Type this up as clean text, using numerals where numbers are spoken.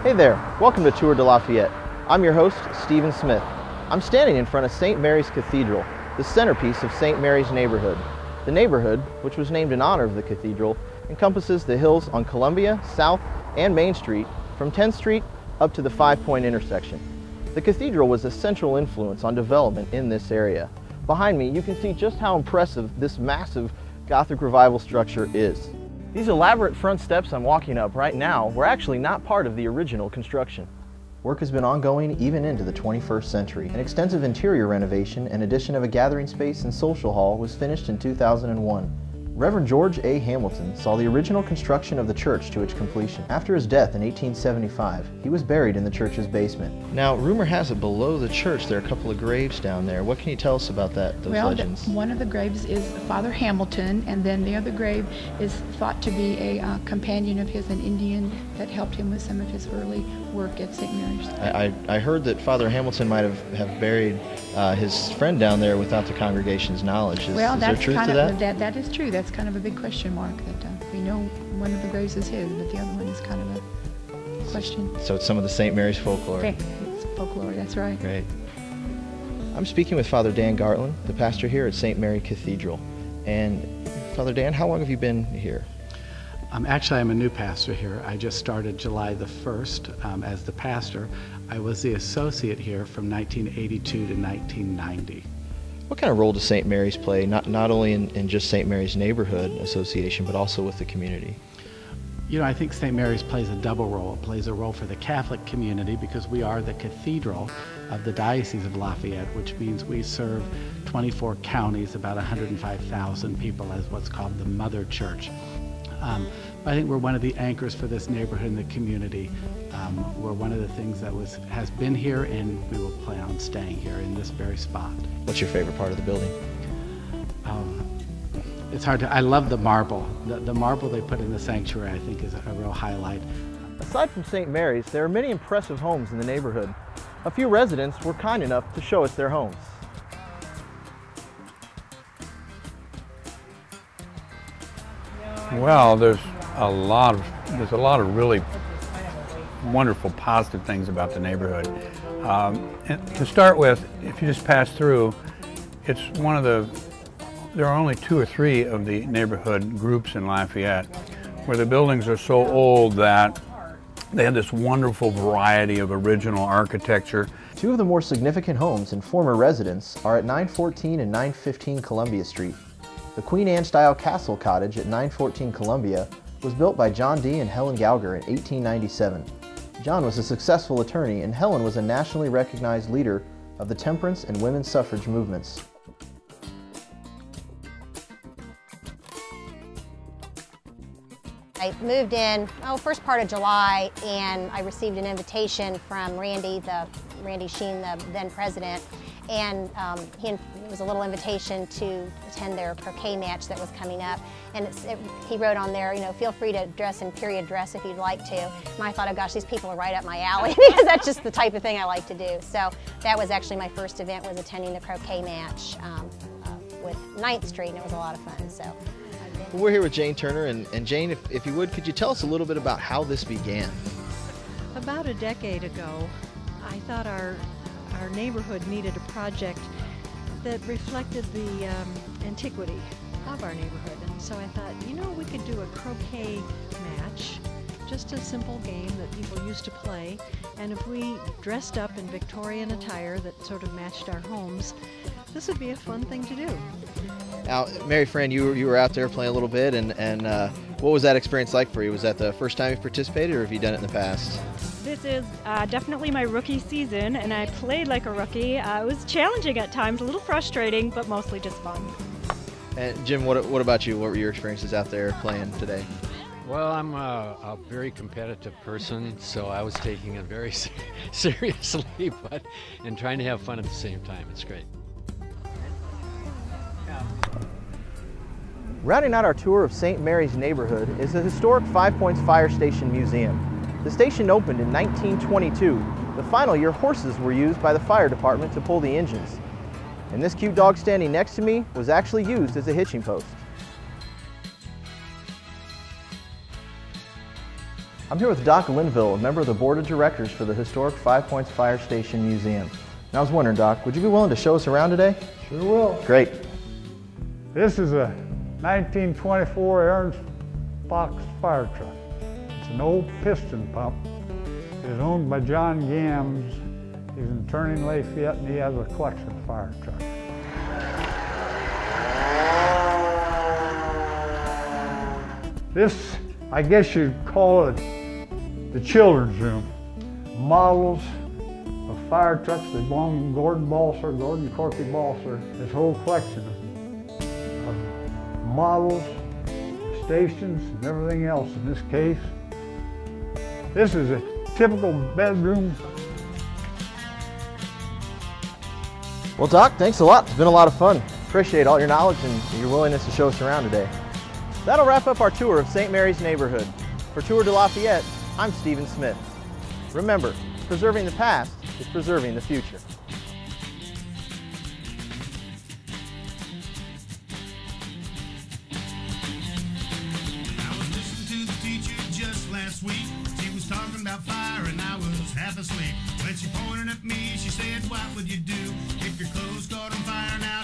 Hey there, welcome to Tour de Lafayette. I'm your host, Stephen Smith. I'm standing in front of St. Mary's Cathedral, the centerpiece of St. Mary's neighborhood. The neighborhood, which was named in honor of the cathedral, encompasses the hills on Columbia, South, and Main Street from 10th Street up to the 5 Point intersection. The cathedral was a central influence on development in this area. Behind me, you can see just how impressive this massive Gothic Revival structure is. These elaborate front steps I'm walking up right now were actually not part of the original construction. Work has been ongoing even into the 21st century. An extensive interior renovation and addition of a gathering space and social hall was finished in 2001. Reverend George A. Hamilton saw the original construction of the church to its completion. After his death in 1875, he was buried in the church's basement. Now, rumor has it below the church there are a couple of graves down there. What can you tell us about that, those legends? One of the graves is Father Hamilton, and then the other grave is thought to be a companion of his, an Indian, that helped him with some of his early work at St. Mary's. I heard that Father Hamilton might have buried his friend down there without the congregation's knowledge. Is there truth to that? That is true. That's kind of a big question mark. That we know one of the graves is his, but the other one is kind of a question. So it's some of the St. Mary's folklore. It's folklore, that's right. Great. I'm speaking with Father Dan Gartland, the pastor here at St. Mary Cathedral. And Father Dan, how long have you been here? Actually, I'm a new pastor here. I just started July the 1st as the pastor. I was the associate here from 1982 to 1990. What kind of role does St. Mary's play, not only in just St. Mary's Neighborhood Association, but also with the community? You know, I think St. Mary's plays a double role. It plays a role for the Catholic community because we are the cathedral of the Diocese of Lafayette, which means we serve 24 counties, about 105,000 people as what's called the Mother Church. I think we're one of the anchors for this neighborhood and the community. We're one of the things that has been here, and we will plan on staying here in this very spot. What's your favorite part of the building? It's hard to, I love the marble. The marble they put in the sanctuary I think is a real highlight. Aside from St. Mary's, there are many impressive homes in the neighborhood. A few residents were kind enough to show us their homes. Well, there's a lot of really wonderful, positive things about the neighborhood. And to start with, if you just pass through, it's there are only 2 or 3 of the neighborhood groups in Lafayette where the buildings are so old that they have this wonderful variety of original architecture. 2 of the more significant homes and former residents are at 914 and 915 Columbia Street. The Queen Anne-style Castle Cottage at 914 Columbia was built by John D. and Helen Gauger in 1897. John was a successful attorney, and Helen was a nationally recognized leader of the temperance and women's suffrage movements. I moved in, first part of July, and I received an invitation from Randy Sheen, the then president, and it was a little invitation to attend their croquet match that was coming up. And he wrote on there, you know, feel free to dress in period dress if you'd like to. And I thought, oh gosh, these people are right up my alley because that's just the type of thing I like to do. So that was actually my first event, was attending the croquet match with 9th Street, and it was a lot of fun. So. We're here with Jane Turner, and Jane, if you would, could you tell us a little bit about how this began? About a decade ago, I thought our neighborhood needed a project that reflected the antiquity of our neighborhood, and so I thought, you know, we could do a croquet match, just a simple game that people used to play, and if we dressed up in Victorian attire that sort of matched our homes, this would be a fun thing to do. Now, Mary Fran, you were out there playing a little bit, and what was that experience like for you? Was that the first time you've participated, or have you done it in the past? This is definitely my rookie season, and I played like a rookie. It was challenging at times, a little frustrating, but mostly just fun. And Jim, what about you? What were your experiences out there playing today? Well, I'm a very competitive person, so I was taking it very seriously, and trying to have fun at the same time. It's great. Rounding out our tour of St. Mary's neighborhood is the historic 5 Points Fire Station Museum. The station opened in 1922, the final year horses were used by the fire department to pull the engines. And this cute dog standing next to me was actually used as a hitching post. I'm here with Doc Linville, a member of the Board of Directors for the historic Five Points Fire Station Museum. And I was wondering, Doc, would you be willing to show us around today? Sure will. Great. This is a 1924 Aaron's Fox fire truck. It's an old piston pump. It is owned by John Gams. He's in Turning, Lafayette, and he has a collection of fire trucks. This, I guess you'd call it the children's room. Models of fire trucks that belong to Gordon Corky Balser. This whole collection of models, stations, and everything else in this case. This is a typical bedroom. Well, Doc, thanks a lot. It's been a lot of fun. Appreciate all your knowledge and your willingness to show us around today. That'll wrap up our tour of St. Mary's neighborhood. For Tour de Lafayette, I'm Stephen Smith. Remember, preserving the past is preserving the future. I was listening to the teacher just last week. She was talking about fire and I was half asleep. When she pointed at me, she said, what would you do if your clothes caught on fire now?